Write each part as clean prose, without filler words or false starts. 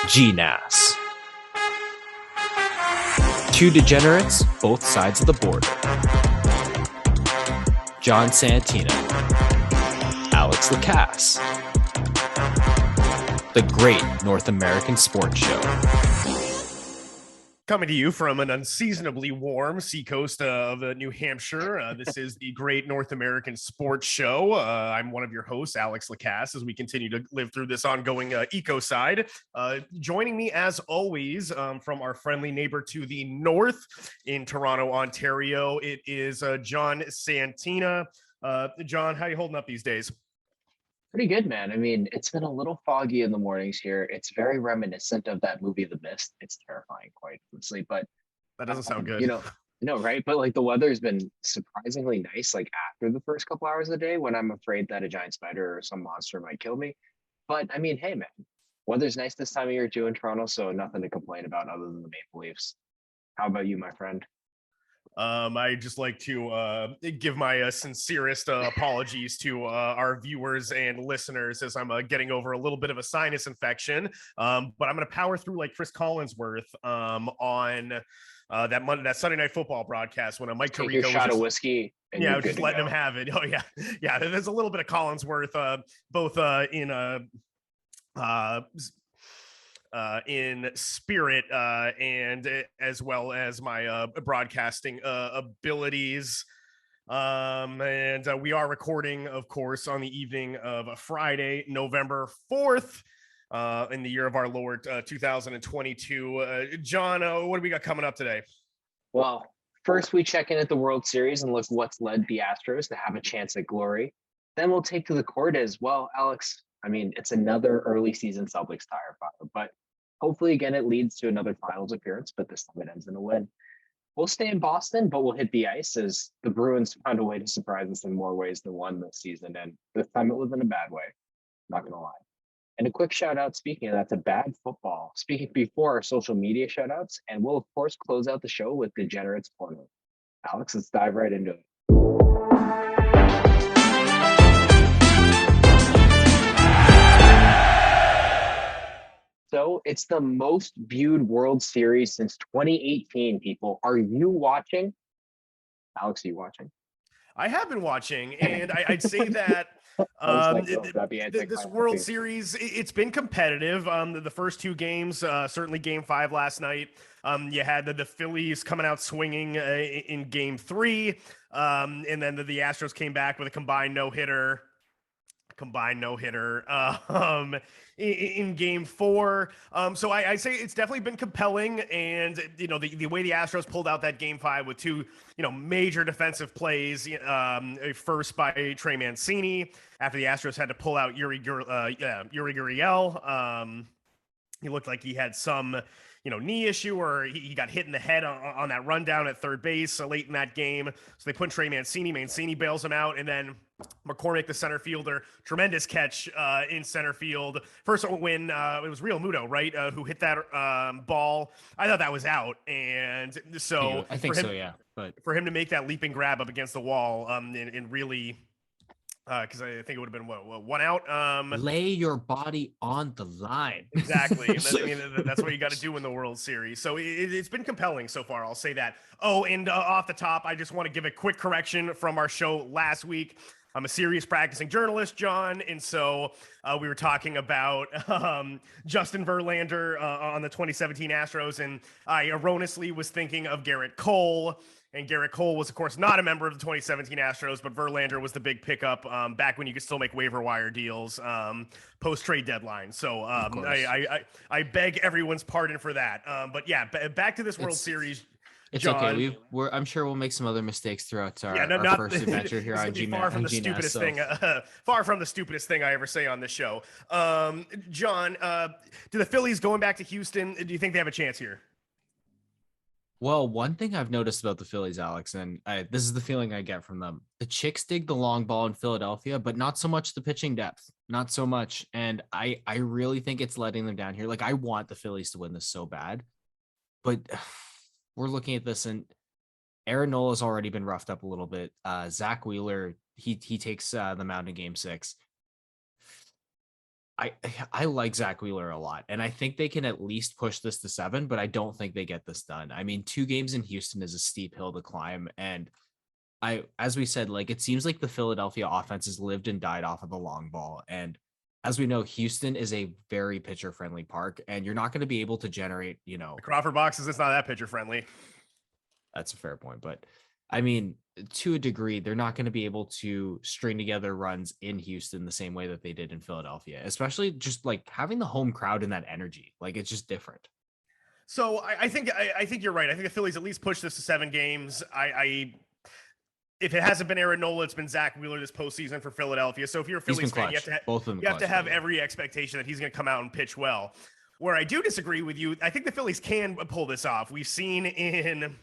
GNASS. Two degenerates, both sides of the border. John Santina, Alex Lacasse. The Great North American Sports Show. Coming to you from an unseasonably warm seacoast of New Hampshire. This is the Great North American Sports Show. I'm one of your hosts, Alex Lacasse, as we continue to live through this ongoing ecocide. Joining me, as always, from our friendly neighbor to the north in Toronto, Ontario, it is John Santina. John, how are you holding up these days? Pretty good, man. I mean, it's been a little foggy in the mornings here. It's very reminiscent of that movie, The Mist. It's terrifying, quite honestly. But That doesn't sound good. no, right? But like the weather's been surprisingly nice, like after the first couple hours of the day when I'm afraid that a giant spider or some monster might kill me. But I mean, hey, man, weather's nice this time of year too in Toronto, so nothing to complain about other than the Maple Leafs. How about you, my friend? I just like to give my sincerest apologies to our viewers and listeners as I'm getting over a little bit of a sinus infection. But I'm going to power through like Chris Collinsworth on that Sunday Night Football broadcast when Mike Take Tirico your was shot just, of whiskey and yeah, you're good just to letting go. him have it. Oh yeah. There's a little bit of Collinsworth, both in spirit and as well as my broadcasting abilities. And we are recording, of course, on the evening of Friday, November 4th. In the year of our Lord 2022. John, what do we got coming up today? Well, first we check in at the World Series and look what's led the Astros to have a chance at glory. Then we'll take to the court as well, Alex. I mean, it's another early season Celtics tire fire, but hopefully again it leads to another finals appearance, but this time it ends in a win. We'll stay in Boston, but we'll hit the ice as the Bruins found a way to surprise us in more ways than one this season. And this time it was in a bad way. Not gonna lie. And a quick shout out, speaking of that, to Bad Football. Speaking before our social media shout outs, and we'll of course close out the show with Degenerates Corner. Alex, let's dive right into it. So it's the most viewed World Series since 2018, people. Are you watching? Alex, are you watching? I have been watching, and I'd say that this World Series, it's been competitive. The first two games, certainly Game 5 last night. You had the Phillies coming out swinging in Game 3, and then the Astros came back with a combined no-hitter in Game 4. So I say it's definitely been compelling, and the way the Astros pulled out that Game 5 with two major defensive plays, first by Trey Mancini after the Astros had to pull out Yuri Gurriel. He looked like he had some knee issue, or he got hit in the head on that rundown at third base late in that game. So they put Trey Mancini. Mancini bails him out, and then McCormick, the center fielder, tremendous catch in center field. First when it was Real Muto, right, who hit that ball. I thought that was out, and so I think so, yeah. But for him to make that leaping grab up against the wall, and really. Because I think it would have been one out. Lay your body on the line. Exactly. And that's what you got to do in the World Series. So it's been compelling so far. I'll say that. Oh, and off the top, I just want to give a quick correction from our show last week. I'm a serious practicing journalist, John, and so we were talking about Justin Verlander on the 2017 Astros, and I erroneously was thinking of Garrett Cole. And Garrett Cole was, of course, not a member of the 2017 Astros, but Verlander was the big pickup back when you could still make waiver wire deals post-trade deadline. So I beg everyone's pardon for that. But yeah, back to this World Series. It's John. Okay. I'm sure we'll make some other mistakes throughout our first adventure here on GNASS. Far from the stupidest thing. Far from the stupidest thing I ever say on this show. John, do the Phillies going back to Houston? Do you think they have a chance here? Well, one thing I've noticed about the Phillies, Alex, and this is the feeling I get from them. The Chicks dig the long ball in Philadelphia, but not so much the pitching depth. Not so much. And I really think it's letting them down here. Like, I want the Phillies to win this so bad. But we're looking at this, and Aaron Nola has already been roughed up a little bit. Zach Wheeler, he takes the mound in Game 6. I I like Zach Wheeler a lot, and I think they can at least push this to 7, but I don't think they get this done. I mean, 2 games in Houston is a steep hill to climb, and as we said, like, it seems like the Philadelphia offense has lived and died off of the long ball, and as we know, Houston is a very pitcher-friendly park, and you're not gonna be able to generate, The Crawford boxes, it's not that pitcher friendly. that's a fair point, but I mean, to a degree, they're not going to be able to string together runs in Houston the same way that they did in Philadelphia, especially just like having the home crowd and that energy. Like it's just different. So I think you're right. I think the Phillies at least push this to 7 games. If it hasn't been Aaron Nola, it's been Zach Wheeler this postseason for Philadelphia. So if you're a He's been Phillies fan, clutch. Both of them you have to clutch, have but yeah. every expectation that he's going to come out and pitch well. Where I do disagree with you, I think the Phillies can pull this off. We've seen in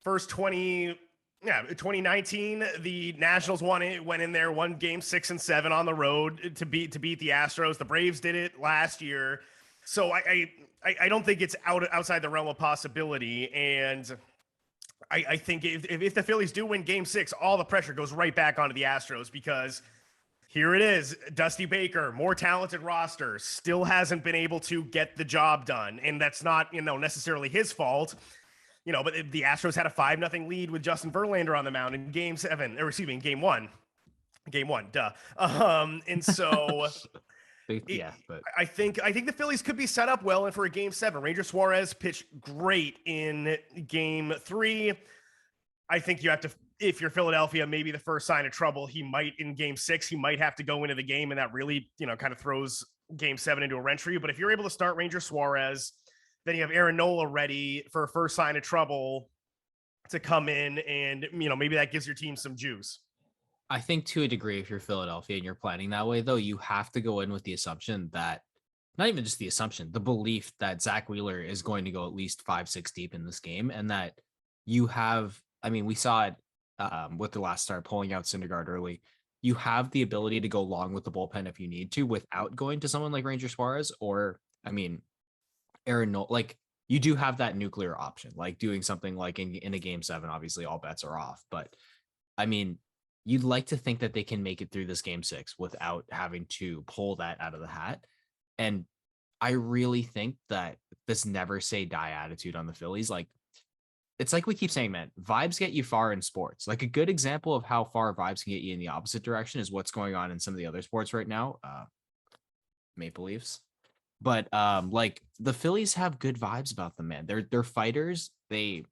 first 2019, the Nationals went in there, won game 6 and 7 on the road to beat the Astros. The Braves did it last year. So I don't think it's outside the realm of possibility. And I think if the Phillies do win game 6, all the pressure goes right back onto the Astros, because here it is. Dusty Baker, more talented roster, still hasn't been able to get the job done. And that's not, necessarily his fault. But the Astros had a 5-0 lead with Justin Verlander on the mound in game 7, or receiving game 1. Game 1, duh. And so Yeah, but I think the Phillies could be set up well and for a game 7. Ranger Suarez pitched great in game 3. I think you have to, if you're Philadelphia, maybe the first sign of trouble, he might in game 6, he might have to go into the game, and that really, kind of throws game 7 into a wrench for you. But if you're able to start Ranger Suarez, then you have Aaron Nola ready for a first sign of trouble to come in, and maybe that gives your team some juice. I think to a degree, if you're Philadelphia and you're planning that way, though, you have to go in with the assumption that, not even just the assumption, the belief that Zach Wheeler is going to go at least 5-6 deep in this game, and that you have, I mean, we saw it with the last start pulling out Syndergaard early. You have the ability to go long with the bullpen if you need to, without going to someone like Ranger Suarez, or, I mean, Aaron Nola. Like, you do have that nuclear option, like doing something like in a game 7. Obviously, all bets are off, but I mean, you'd like to think that they can make it through this game 6 without having to pull that out of the hat. And I really think that this never say die attitude on the Phillies, like, it's like we keep saying, man, vibes get you far in sports. Like, a good example of how far vibes can get you in the opposite direction is what's going on in some of the other sports right now. Maple Leafs. But like, the Phillies have good vibes about them, man. They're fighters. They,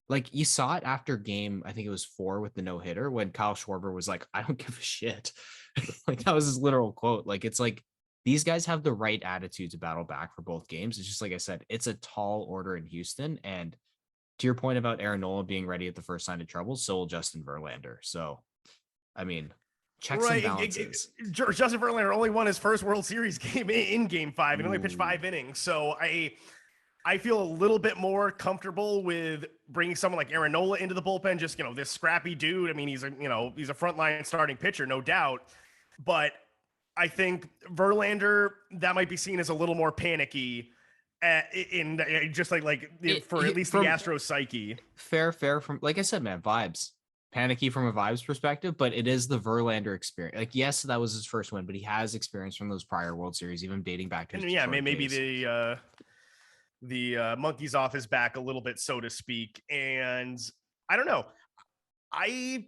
like, you saw it after game, I think it was 4 with the no-hitter, when Kyle Schwarber was like, I don't give a shit. Like, that was his literal quote. Like, it's like, these guys have the right attitude to battle back for both games. It's just like I said, it's a tall order in Houston. And to your point about Aaron Nola being ready at the first sign of trouble, so will Justin Verlander. So, I mean, checks and balances. Justin Verlander only won his first World Series game in game 5 and only pitched 5 innings. So I feel a little bit more comfortable with bringing someone like Aaron Nola into the bullpen. Just, this scrappy dude. I mean, he's a frontline starting pitcher, no doubt. But I think Verlander, that might be seen as a little more panicky in just like for at least the Astros psyche. Fair from, like I said, man, vibes. Panicky from a vibes perspective, but it is the Verlander experience. Like, yes, that was his first win, but he has experience from those prior World Series, even dating back to his maybe days. the monkey's off his back a little bit, so to speak. And I don't know. I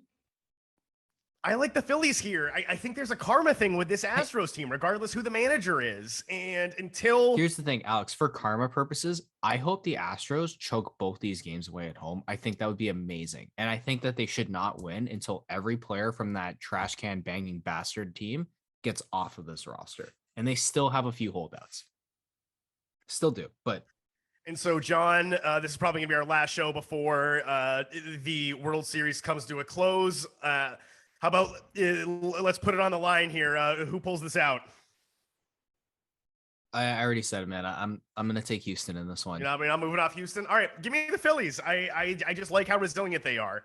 like the Phillies here. I think there's a karma thing with this Astros team, regardless who the manager is. And here's the thing, Alex, for karma purposes, I hope the Astros choke both these games away at home. I think that would be amazing. And I think that they should not win until every player from that trash can banging bastard team gets off of this roster. And they still have a few holdouts. Still do, but. And so, John, this is probably going to be our last show before the World Series comes to a close. How about let's put it on the line here. Who pulls this out? I already said it, man. I'm going to take Houston in this one. You know, I'm moving off Houston. All right, give me the Phillies. I just like how resilient they are.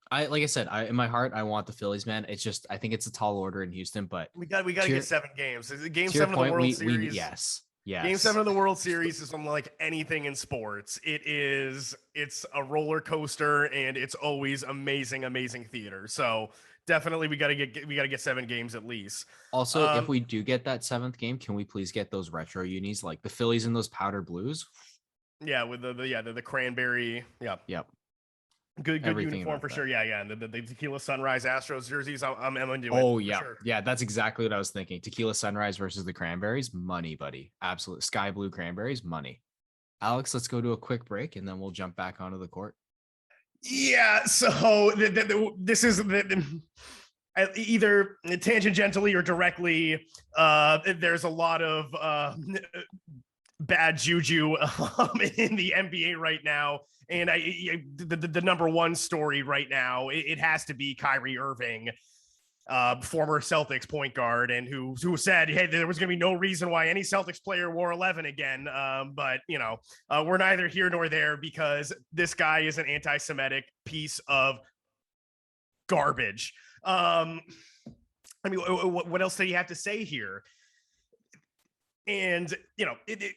Like I said, in my heart, I want the Phillies, man. It's just, I think it's a tall order in Houston, but we got to get 7 games. Game 7 of the World Series. Yes. Game 7 of the World Series is unlike anything in sports. It's a roller coaster, and it's always amazing theater. So definitely we got to get 7 games at least. Also, if we do get that 7th game, can we please get those retro unis like the Phillies and those powder blues? Yeah, with the cranberry. Yeah. Yep. Good Everything uniform for that. sure. Yeah. And the Tequila Sunrise Astros jerseys, I'm into it. Oh yeah, sure. yeah, that's exactly what I was thinking. Tequila Sunrise versus the Cranberries, money, buddy. Absolute sky blue Cranberries, money. Alex, let's go to a quick break and then we'll jump back onto the court. Yeah. So this is either tangentially or directly. There's a lot of bad juju in the NBA right now. And the number one story right now, it has to be Kyrie Irving, former Celtics point guard, and who said, hey, there was going to be no reason why any Celtics player wore 11 again. But, we're neither here nor there because this guy is an anti-Semitic piece of garbage. I mean, what else do you have to say here? And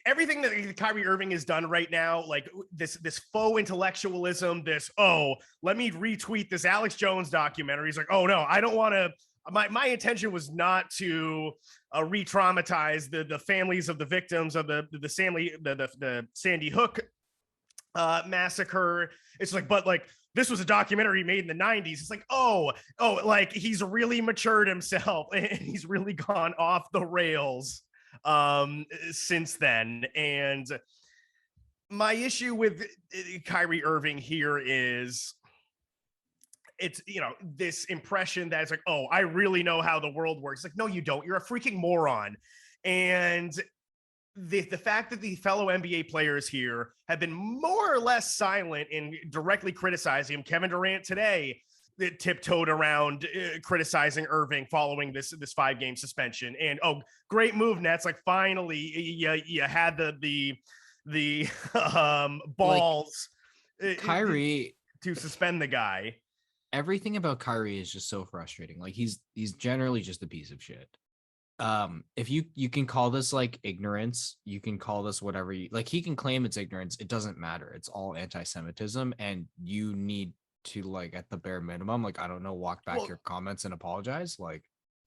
everything that Kyrie Irving has done right now, like this faux intellectualism, let me retweet this Alex Jones documentary. He's like, oh no, I don't want to. My intention was not to re-traumatize the families of the victims of the Sandy Hook massacre. It's like, but like this was a documentary made in the 90s. It's like, like he's really matured himself and he's really gone off the rails since then. And my issue with Kyrie Irving here is it's, this impression that it's like, oh, I really know how the world works. It's like, no, you don't. You're a freaking moron. And the fact that the fellow NBA players here have been more or less silent in directly criticizing him. Kevin Durant today tiptoed around criticizing Irving following this 5-game suspension. And great move, Nets! Like finally, you had the balls, Kyrie to suspend the guy. Everything about Kyrie is just so frustrating. Like he's generally just a piece of shit. If you can call this like ignorance, you can call this whatever you like. He can claim it's ignorance. It doesn't matter. It's all anti-Semitism, and you need to, like, at the bare minimum, like, I don't know, walk back your comments and apologize. Like,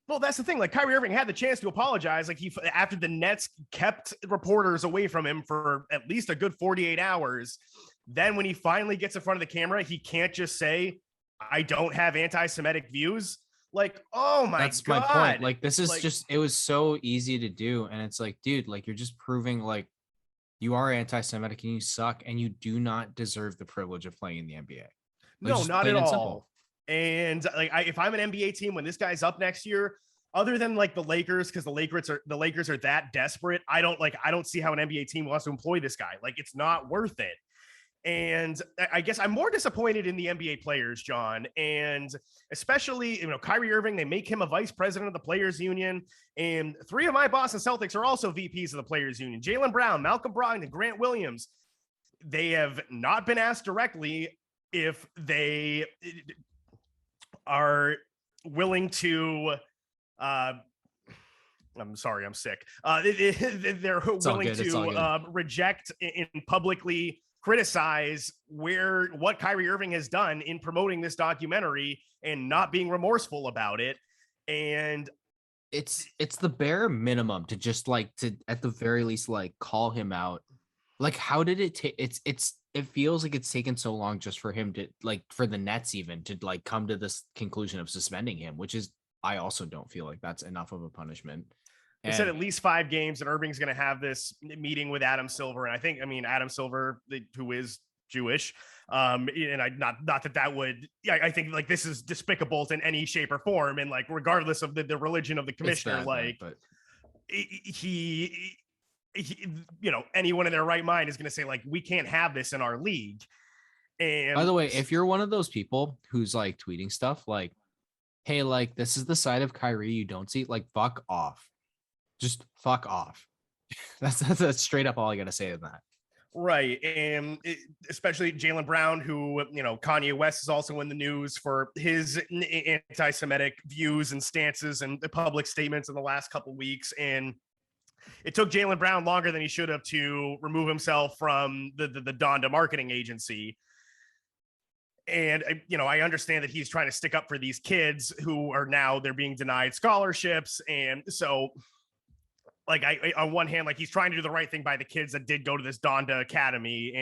well, that's the thing. Like Kyrie Irving had the chance to apologize. Like after the Nets kept reporters away from him for at least a good 48 hours. Then when he finally gets in front of the camera, he can't just say, I don't have anti-Semitic views. Like, oh my God. That's my point. Like, this is just, it was so easy to do. And it's like, dude, like you're just proving like you are anti-Semitic and you suck and you do not deserve the privilege of playing in the NBA. Like, no, not at all. And like, if I'm an NBA team, when this guy's up next year, other than like the Lakers, because the Lakers are that desperate, I don't see how an NBA team wants to employ this guy. Like, it's not worth it. And I guess I'm more disappointed in the NBA players, John, and especially, Kyrie Irving. They make him a vice president of the Players Union, and 3 of my Boston Celtics are also VPs of the Players Union: Jaylen Brown, Malcolm Brogdon, and Grant Williams. They have not been asked directly if they are willing to. I'm sorry, I'm sick. They're willing to reject and publicly criticize what Kyrie Irving has done in promoting this documentary and not being remorseful about it. And it's the bare minimum to just like to at the very least like call him out. Like, how did it take? It feels like it's taken so long just for him to, like, for the Nets even to like come to this conclusion of suspending him, which is, I also don't feel like that's enough of a punishment. They said at least 5 games, and Irving's going to have this meeting with Adam Silver. And Adam Silver, who is Jewish, and not that would, I think like this is despicable in any shape or form. And like, regardless of the religion of the commissioner, he, anyone in their right mind is going to say like, we can't have this in our league. And by the way, if you're one of those people who's like tweeting stuff like, hey, like, this is the side of Kyrie you don't see, like, fuck off. Just fuck off. That's straight up all I got to say to that. Right. And especially Jaylen Brown, who, Kanye West is also in the news for his anti-Semitic views and stances and the public statements in the last couple of weeks. And it took Jaylen Brown longer than he should have to remove himself from the Donda marketing agency. And, I understand that he's trying to stick up for these kids who are now, they're being denied scholarships. And so, like, I on one hand, like, he's trying to do the right thing by the kids that did go to this Donda Academy.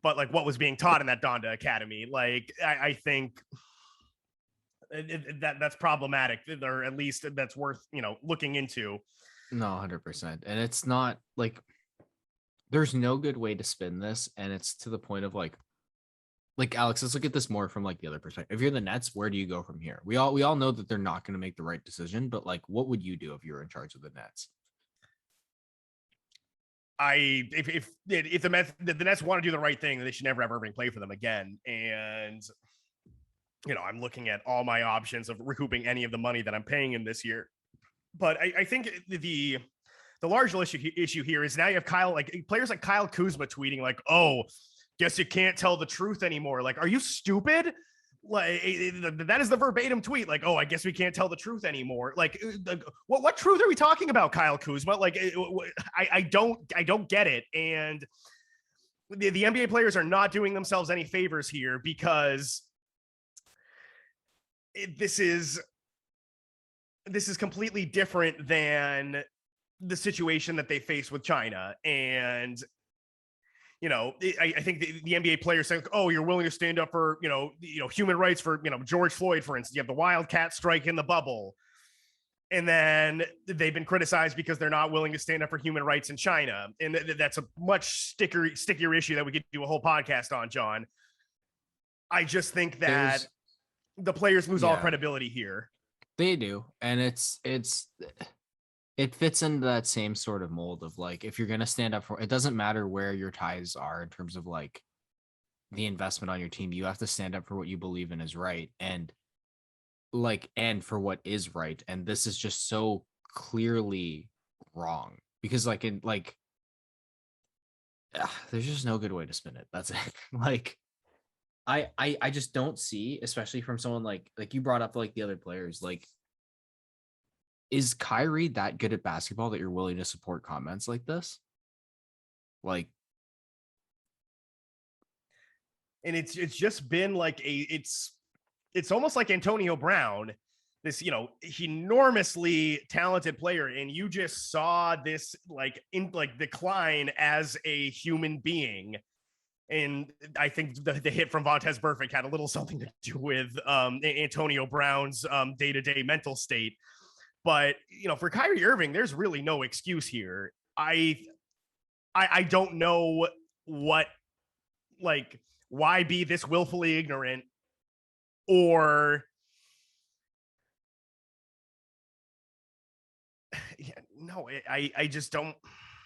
But like, what was being taught in that Donda Academy? Like, I think that's problematic, or at least that's worth, looking into. No, 100%. And it's not like there's no good way to spin this. And it's to the point of like Alex, let's look at this more from like the other perspective. If you're the Nets, where do you go from here? We all know that they're not going to make the right decision, but like, what would you do if you were in charge of the Nets? If the Nets want to do the right thing, they should never have Irving play for them again. And I'm looking at all my options of recouping any of the money that I'm paying him this year. But I think the large issue here is now you have players like Kyle Kuzma tweeting like, "Oh, guess you can't tell the truth anymore." Like, are you stupid? Like, that is the verbatim tweet. Like, "Oh, I guess we can't tell the truth anymore." Like, what truth are we talking about, Kyle Kuzma? Like, I don't get it. And the NBA players are not doing themselves any favors here, because this is completely different than the situation that they face with China. And I think the NBA players say, "Oh, you're willing to stand up for human rights for George Floyd, for instance. You have the Wildcat strike in the bubble, and then they've been criticized because they're not willing to stand up for human rights in China." And that's a much stickier issue that we could do a whole podcast on, John. I just think that the players lose all credibility here. They do, and it fits into that same sort of mold of like, if you're going to stand up for, it doesn't matter where your ties are in terms of like the investment on your team. You have to stand up for what you believe in is right, and for what is right. And this is just so clearly wrong, because there's just no good way to spin it. That's it. Like, I just don't see, especially from someone like you brought up, like the other players, like, is Kyrie that good at basketball that you're willing to support comments like this? Like, and it's just been like it's almost like Antonio Brown, this enormously talented player, and you just saw this decline as a human being. And I think the hit from Vontaze Burfict had a little something to do with Antonio Brown's day-to-day mental state. But for Kyrie Irving, there's really no excuse here. I don't know why be this willfully ignorant, or I just don't.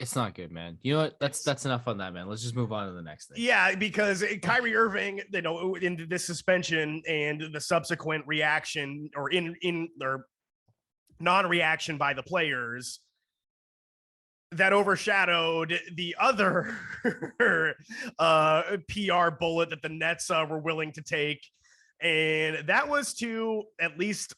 It's not good, man. You know what? That's enough on that, man. Let's just move on to the next thing. Yeah, because Kyrie Irving, in this suspension and the subsequent reaction or non-reaction by the players, that overshadowed the other PR bullet that the Nets were willing to take. And that was to, at least,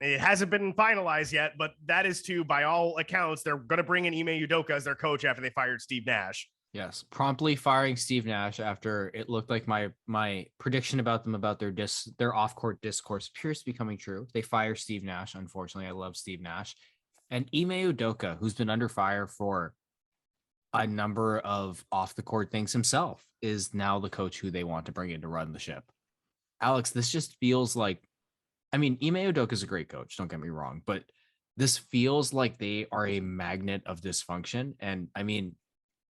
it hasn't been finalized yet, but that is to, by all accounts, they're going to bring in Ime Udoka as their coach after they fired Steve Nash. Yes, promptly firing Steve Nash after it looked like my prediction about them, about their off-court discourse, appears to be coming true. They fire Steve Nash. Unfortunately, I love Steve Nash. And Ime Udoka, who's been under fire for a number of off-the-court things himself, is now the coach who they want to bring in to run the ship. Alex, this just feels like, I mean, Ime Udoka is a great coach, don't get me wrong, but this feels like they are a magnet of dysfunction. And I mean,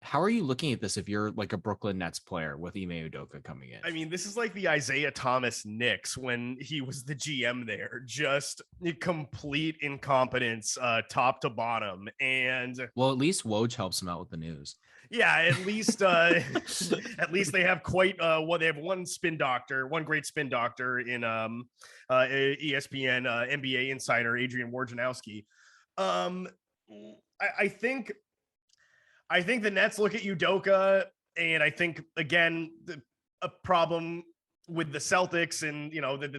how are you looking at this if you're like a Brooklyn Nets player with Ime Udoka coming in? I mean, this is like the Isaiah Thomas Knicks when he was the GM there. Just complete incompetence, top to bottom. And well, at least Woj helps him out with the news. Yeah, at least they have quite they have one great spin doctor in ESPN NBA insider Adrian Wojnarowski. I think the Nets look at Udoka, and I think, again, a problem with the Celtics, and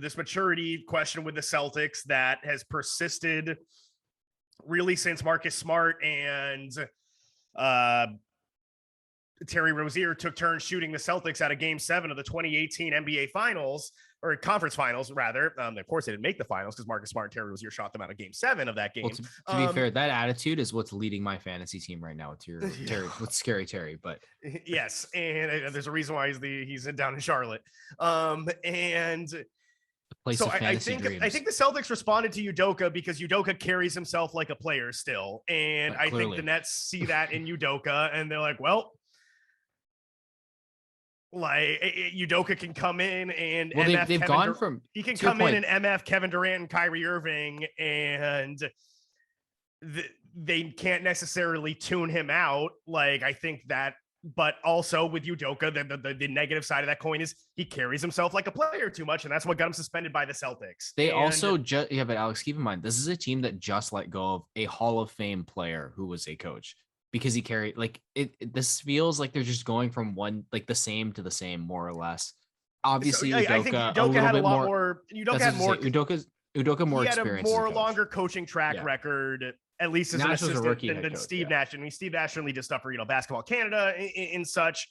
this maturity question with the Celtics that has persisted really since Marcus Smart and Terry Rozier took turns shooting the Celtics out of Game 7 of the 2018 NBA Finals, or Conference Finals, rather. Of course, they didn't make the finals because Marcus Smart and Terry Rozier shot them out of Game 7 of that game. Well, to be fair, that attitude is what's leading my fantasy team right now with with Scary Terry. But yes, and there's a reason why he's down in Charlotte. And so I think the Celtics responded to Udoka because Udoka carries himself like a player still, and I think the Nets see that in Udoka, and they're like, well, like Udoka can come in and they've gone from he can come in and MF Kevin Durant and Kyrie Irving, and they can't necessarily tune him out. Like I think that. But also with Udoka, the negative side of that coin is he carries himself like a player too much, and that's what got him suspended by the Celtics. But Alex, keep in mind, this is a team that just let go of a Hall of Fame player who was a coach because he carried this feels like they're just going from one, like the same to the same, more or less. Obviously, Udoka, I think Udoka had a lot more. Udoka had more. Udoka more experience. He had a longer coaching track record. At least as an assistant than Steve Nash. I mean, Steve Nash only did stuff for, Basketball Canada and such,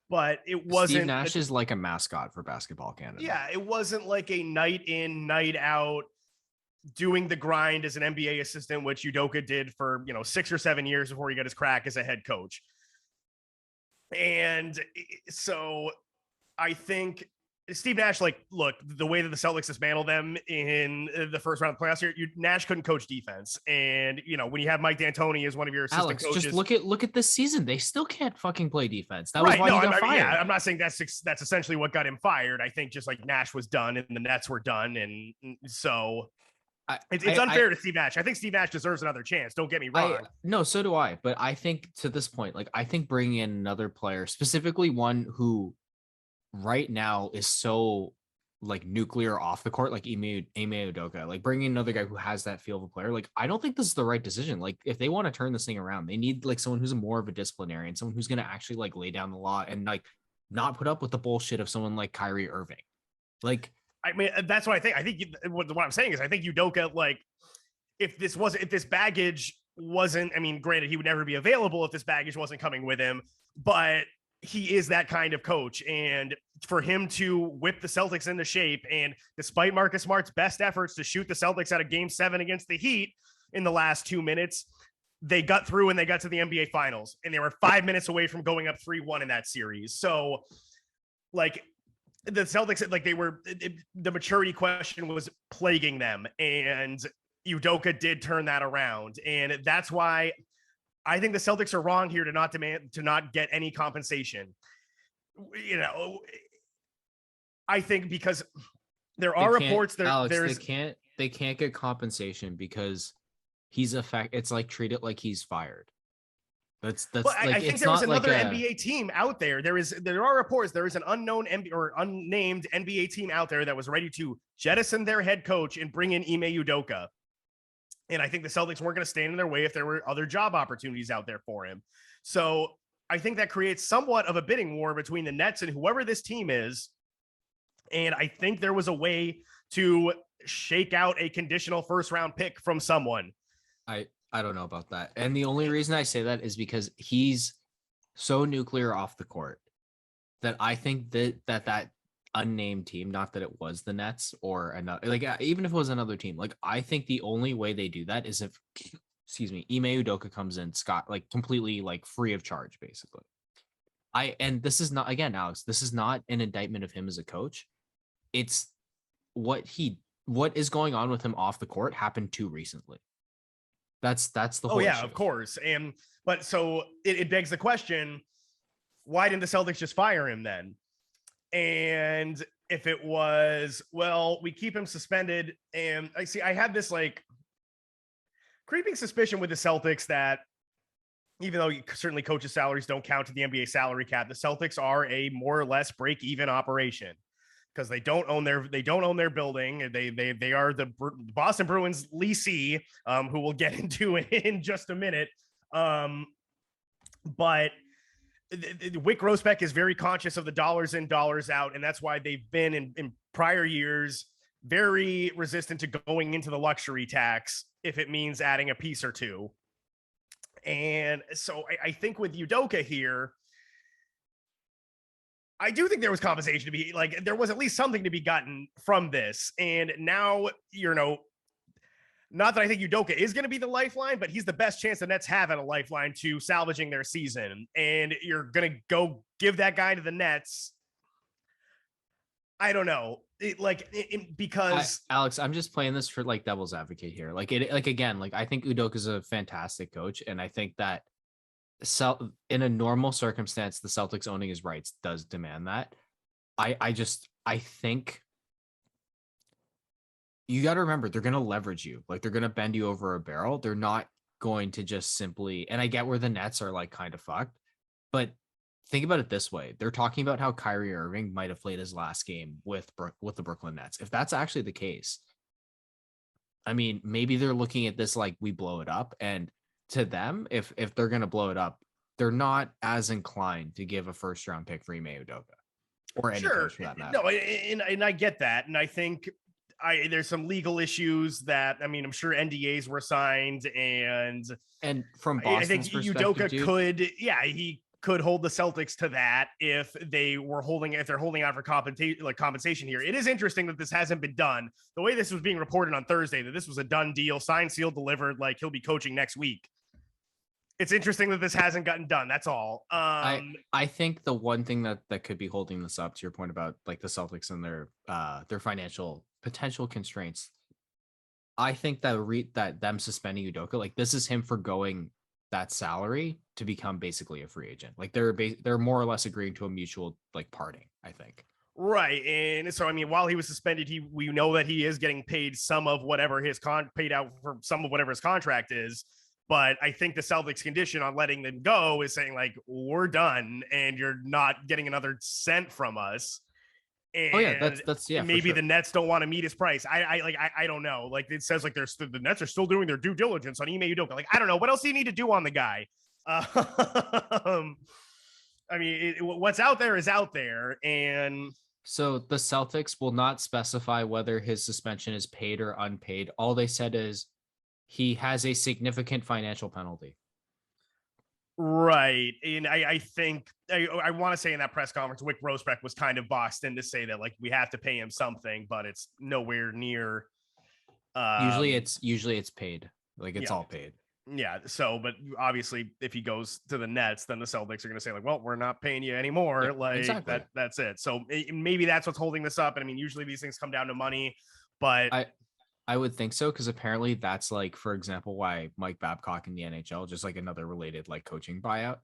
but it wasn't. Steve Nash is like a mascot for Basketball Canada. Yeah, it wasn't like a night in, night out doing the grind as an NBA assistant, which Udoka did for, 6 or 7 years before he got his crack as a head coach. And so I think Steve Nash, look, the way that the Celtics dismantled them in the first round of the playoffs here, Nash couldn't coach defense. And, when you have Mike D'Antoni as one of your assistant coaches. Just look at this season. They still can't fucking play defense. That was why he got fired. Yeah, I'm not saying that's essentially what got him fired. I think just like Nash was done and the Nets were done. And so it's unfair to Steve Nash. I think Steve Nash deserves another chance. Don't get me wrong. No, so do I. But I think to this point, I think bringing in another player, specifically one who right now is so nuclear off the court, like Ime Udoka, bringing another guy who has that feel of a player. I don't think this is the right decision. If they want to turn this thing around, they need someone who's more of a disciplinarian, someone who's going to actually lay down the law and not put up with the bullshit of someone like Kyrie Irving. I mean, that's what I think. I think what I'm saying is I think Udoka, if this baggage wasn't, I mean, granted, he would never be available if this baggage wasn't coming with him, but he is that kind of coach. And for him to whip the Celtics into shape, and despite Marcus Smart's best efforts to shoot the Celtics out of Game 7 against the Heat in the last 2 minutes, they got through and they got to the NBA Finals, and they were 5 minutes away from going up 3-1 in that series. So, the Celtics, the maturity question was plaguing them, and Udoka did turn that around. And that's why I think the Celtics are wrong here to not get any compensation. I think because there are reports they can't get compensation because he's it's treat it like he's fired. That's I think there was another NBA team out there. There are reports there is an unknown unnamed NBA team out there that was ready to jettison their head coach and bring in Ime Udoka. And I think the Celtics weren't going to stand in their way if there were other job opportunities out there for him. So I think that creates somewhat of a bidding war between the Nets and whoever this team is. And I think there was a way to shake out a conditional first round pick from someone. I don't know about that. And the only reason I say that is because he's so nuclear off the court that I think that unnamed team, not that it was the Nets or another, even if it was another team, I think the only way they do that is if Ime Udoka comes in completely free of charge, basically. And this is not, again, Alex, this is not an indictment of him as a coach. It's what is going on with him off the court happened too recently. That's the whole issue. Of course. But so it begs the question, why didn't the Celtics just fire him then? And if it was, well, we keep him suspended, and I have this creeping suspicion with the Celtics that even though certainly coaches' salaries don't count to the NBA salary cap, the Celtics are a more or less break-even operation because they don't own their building. They are the Boston Bruins leasee, who we'll get into in just a minute. But Wick Grossbeck is very conscious of the dollars in, dollars out, and that's why they've been in prior years very resistant to going into the luxury tax if it means adding a piece or two. And so I think with Udoka here, I do think there was compensation to be like, there was at least something to be gotten from this. And now, not that I think Udoka is going to be the lifeline, but he's the best chance the Nets have at a lifeline to salvaging their season. And you're going to go give that guy to the Nets. I don't know. Because Alex, I'm just playing this for like devil's advocate here. Like again, like I think Udoka is a fantastic coach. And I think that in a normal circumstance, the Celtics owning his rights does demand that. I think you got to remember they're going to leverage you. Like they're going to bend you over a barrel. They're not going to just simply, and I get where the Nets are like kind of fucked, but think about it this way. They're talking about how Kyrie Irving might have played his last game with the Brooklyn Nets. If that's actually the case, I mean, maybe they're looking at this like we blow it up. And to them, if they're going to blow it up, they're not as inclined to give a first round pick for Ime Udoka or any coach for that matter. No, and I get that. And I think there's some legal issues that, I mean, I'm sure NDAs were signed, and from Boston's I think Udoka he could hold the Celtics to that if they're holding out for compensation here. It is interesting that this hasn't been done. The way this was being reported on Thursday, that this was a done deal, signed, sealed, delivered, like he'll be coaching next week. It's interesting that this hasn't gotten done. That's all. I think the one thing that could be holding this up, to your point about like the Celtics and their financial potential constraints, I think that them suspending Udoka, like this is him forgoing that salary to become basically a free agent. Like they're more or less agreeing to a mutual like parting, I think. Right. And so, I mean, while he was suspended, we know that he is getting paid some of whatever paid out for some of whatever his contract is. But I think the Celtics condition on letting them go is saying like, we're done and you're not getting another cent from us. And that's maybe the Nets don't want to meet his price. I don't know. Like it says like the Nets are still doing their due diligence on Ime Udoka. Like, I don't know. What else do you need to do on the guy? I mean, what's out there is out there. And so the Celtics will not specify whether his suspension is paid or unpaid. All they said is he has a significant financial penalty. Right. And I think I want to say in that press conference, Wick Rosbeck was kind of boxed in to say that like we have to pay him something, but it's nowhere near. Usually it's paid. Like it's all paid. Yeah. So, but obviously if he goes to the Nets, then the Celtics are going to say like, well, we're not paying you anymore. Yeah, like exactly. That's it. So maybe that's what's holding this up. And I mean, usually these things come down to money, but I would think so, because apparently that's like, for example, why Mike Babcock in the NHL, just like another related like coaching buyout,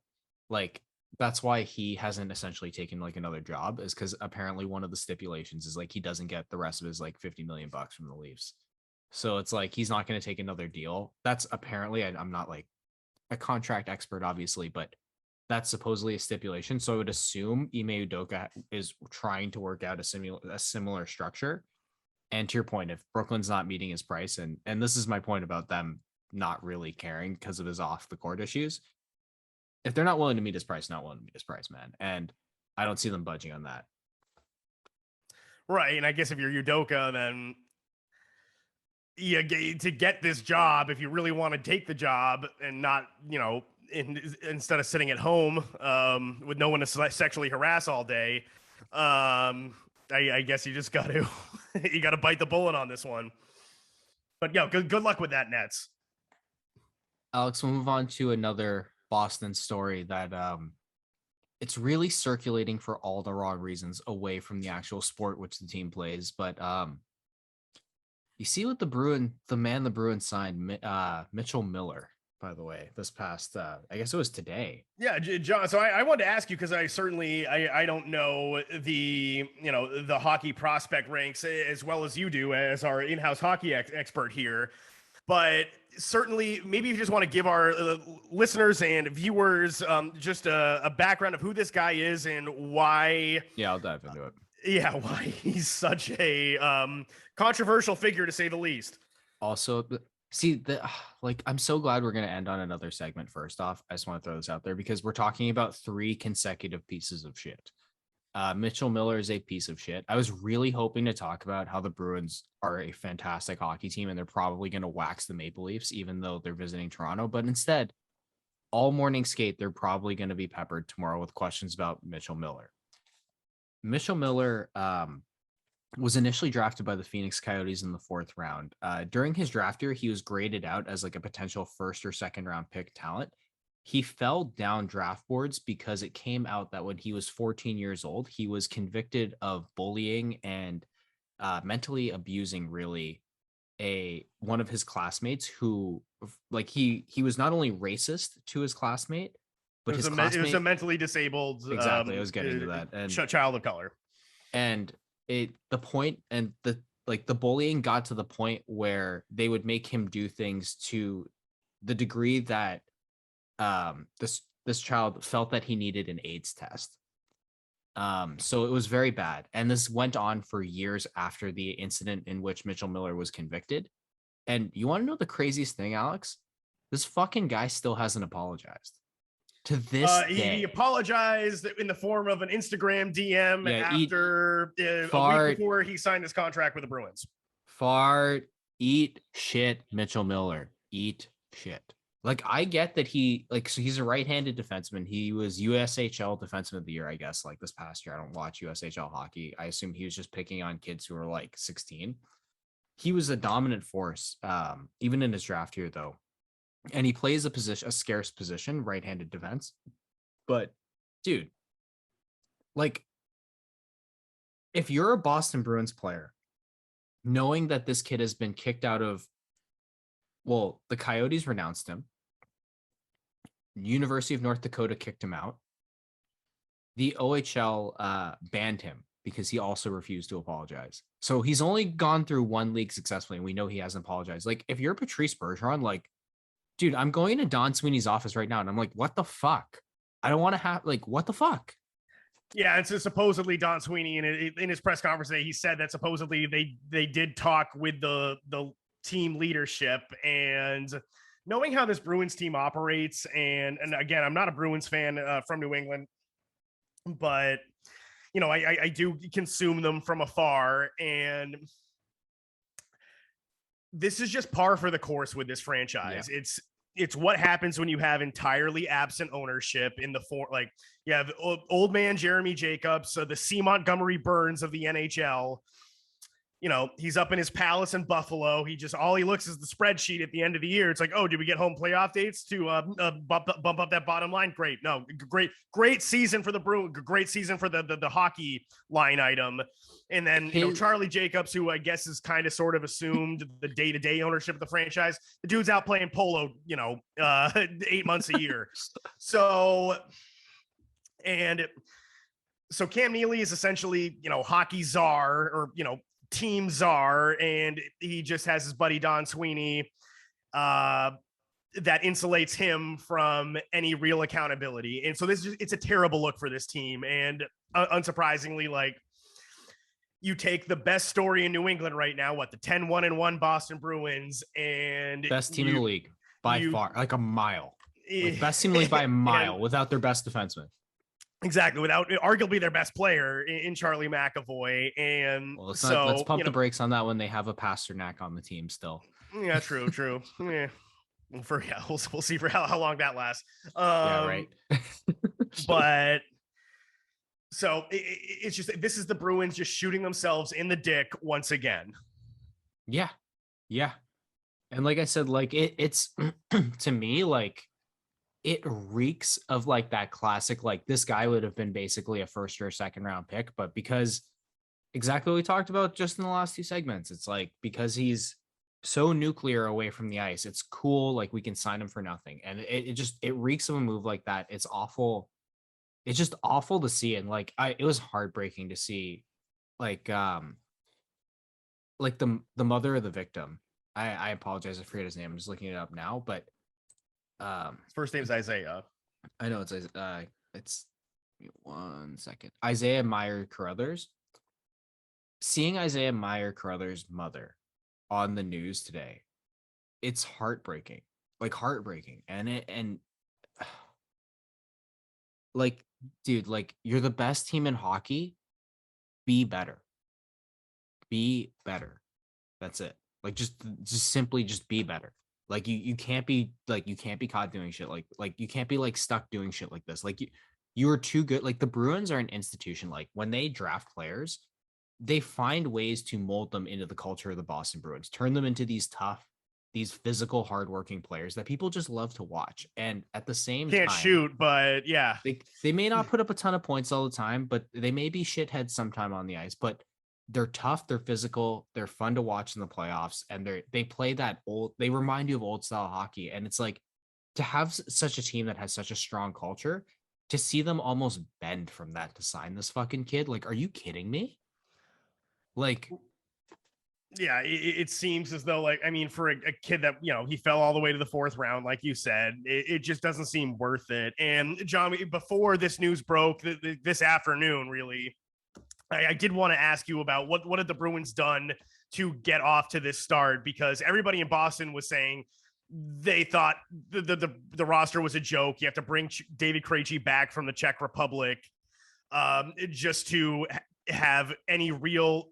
like that's why he hasn't essentially taken like another job, is because apparently one of the stipulations is like he doesn't get the rest of his like $50 million from the Leafs. So it's like he's not going to take another deal. That's apparently, I'm not like a contract expert, obviously, but that's supposedly a stipulation. So I would assume Ime Udoka is trying to work out a similar structure. And to your point, if Brooklyn's not meeting his price, and this is my point about them not really caring because of his off the court issues, if they're not willing to meet his price, man. And I don't see them budging on that. Right. And I guess if you're Udoka, then to get this job, if you really want to take the job and not, instead of sitting at home with no one to sexually harass all day, I guess you just got to you got to bite the bullet on this one. But good luck with that, Nets. Alex, we'll move on to another Boston story that it's really circulating for all the wrong reasons away from the actual sport which the team plays. But you see what the Bruins signed, Mitchell Miller, by the way, this past, I guess it was today. Yeah, John. So I wanted to ask you, because I don't know the hockey prospect ranks as well as you do as our in-house hockey expert here, but certainly maybe you just want to give our listeners and viewers just a background of who this guy is and why. Yeah, I'll dive into it. Yeah, why he's such a controversial figure, to say the least. Also, I'm so glad we're going to end on another segment. First off, I just want to throw this out there because we're talking about 3 consecutive pieces of shit. Mitchell Miller is a piece of shit. I was really hoping to talk about how the Bruins are a fantastic hockey team and they're probably going to wax the Maple Leafs, even though they're visiting Toronto. But instead, all morning skate, they're probably going to be peppered tomorrow with questions about Mitchell Miller. Mitchell Miller was initially drafted by the Phoenix Coyotes in the 4th round. During his draft year, he was graded out as like a potential 1st or 2nd round pick talent. He fell down draft boards because it came out that when he was 14 years old, he was convicted of bullying and mentally abusing really one of his classmates who like he was not only racist to his classmate, but his It was classmate a mentally disabled exactly. I was getting to that, and child of color. and it the point and the bullying got to the point where they would make him do things to the degree that this child felt that he needed an AIDS test. So it was very bad. And this went on for years after the incident in which Mitchell Miller was convicted. And you want to know the craziest thing, Alex? This fucking guy still hasn't apologized to this day. He apologized in the form of an Instagram DM after a week before he signed his contract with the Bruins. Eat shit, Mitchell Miller. Eat shit. Like, I get that so he's a right-handed defenseman. He was USHL Defenseman of the Year, I guess, like this past year. I don't watch USHL hockey. I assume he was just picking on kids who were like 16. He was a dominant force, even in his draft year, though. And he plays a scarce position, right-handed defense. But, dude, like, if you're a Boston Bruins player, knowing that this kid has been kicked out of, well, the Coyotes renounced him. University of North Dakota kicked him out. The OHL banned him because he also refused to apologize. So he's only gone through one league successfully, and we know he hasn't apologized. Like, if you're Patrice Bergeron, like, dude, I'm going to Don Sweeney's office right now, and I'm like, what the fuck? I don't want to have, like, what the fuck? Yeah, and so supposedly Don Sweeney in his press conference today, he said that supposedly they did talk with the team leadership, and knowing how this Bruins team operates, and again, I'm not a Bruins fan from New England, but you know, I do consume them from afar, and this is just par for the course with this franchise. Yeah. It's what happens when you have entirely absent ownership in the form, like you have old man Jeremy Jacobs, the C. Montgomery Burns of the NHL. You know, he's up in his palace in Buffalo. All he looks is the spreadsheet at the end of the year. It's like, oh, did we get home playoff dates to bump up that bottom line? Great. No, great season for the Bruins. Great season for the hockey line item. And then, you know, Charlie Jacobs, who I guess is kind of sort of assumed the day-to-day ownership of the franchise. The dude's out playing polo, 8 months a year. So Cam Neely is essentially, hockey czar, or, team czar, and he just has his buddy Don Sweeney that insulates him from any real accountability. And so it's a terrible look for this team. And unsurprisingly, like, you take the best story in New England right now, the 10-1-1 Boston Bruins, and best team in the league by far, like a mile. Like, best team in the league by a mile without their best defenseman. Exactly, without arguably their best player in Charlie McAvoy. And let's pump the brakes on that when they have a Pasternak on the team still. Yeah, true. Yeah. We'll see for how long that lasts. Yeah, right. But so it's just, this is the Bruins just shooting themselves in the dick once again. Yeah. And like I said, like it's to me, like, it reeks of like that classic, like, this guy would have been basically a 1st or 2nd round pick, but because exactly what we talked about just in the last 2 segments, it's like, because he's so nuclear away from the ice, it's cool. Like, we can sign him for nothing. And it reeks of a move like that. It's awful. It's just awful to see. And like, it was heartbreaking to see, like the mother of the victim. I apologize. I forget his name. I'm just looking it up now, but his first name is Isaiah. I know it's 1 second. Isaiah Meyer Carruthers. Seeing Isaiah Meyer Carruthers' mother on the news today, it's heartbreaking. Like, heartbreaking. And like, dude, like, you're the best team in hockey. Be better. Be better. That's it. Like, just simply just be better. Like, you can't be caught doing shit like you can't be like stuck doing shit like this. Like, You are too good. Like the Bruins are an institution. Like when they draft players, they find ways to mold them into the culture of the Boston Bruins, turn them into these tough, these physical, hardworking players that people just love to watch. And at the same Can't time, shoot, but yeah. they may not put up a ton of points all the time, but they may be shitheads sometime on the ice. But they're tough, they're physical, they're fun to watch in the playoffs, and they play that old. They remind you of old style hockey, and it's like to have such a team that has such a strong culture. To see them almost bend from that to sign this fucking kid, like, are you kidding me? Like, Yeah, it seems as though, like, I mean, for a kid that, he fell all the way to the fourth round, like you said, it just doesn't seem worth it. And John, before this news broke this afternoon, really, I did want to ask you about what had the Bruins done to get off to this start, because everybody in Boston was saying they thought the roster was a joke. You have to bring David Krejci back from the Czech Republic just to have any real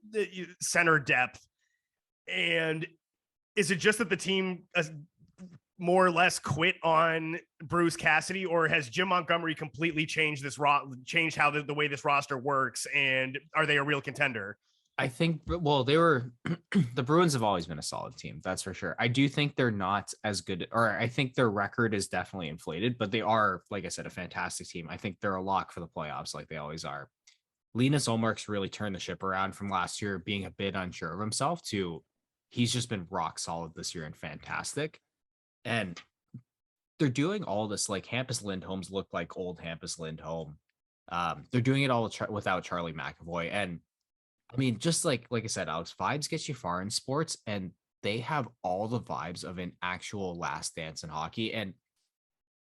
center depth. And is it just that the team more or less quit on Bruce Cassidy, or has Jim Montgomery completely changed changed how the way this roster works? And are they a real contender? I think, well, they were, the Bruins have always been a solid team. That's for sure. I do think they're not as good, or I think their record is definitely inflated, but they are, like I said, a fantastic team. I think they're a lock for the playoffs like they always are. Linus Olmark's really turned the ship around from last year being a bit unsure of himself to he's just been rock solid this year and fantastic. And they're doing all this, like Hampus Lindholm's look like old Hampus Lindholm. They're doing it all without Charlie McAvoy. And I mean, just like I said, Alex, vibes get you far in sports, and they have all the vibes of an actual last dance in hockey. And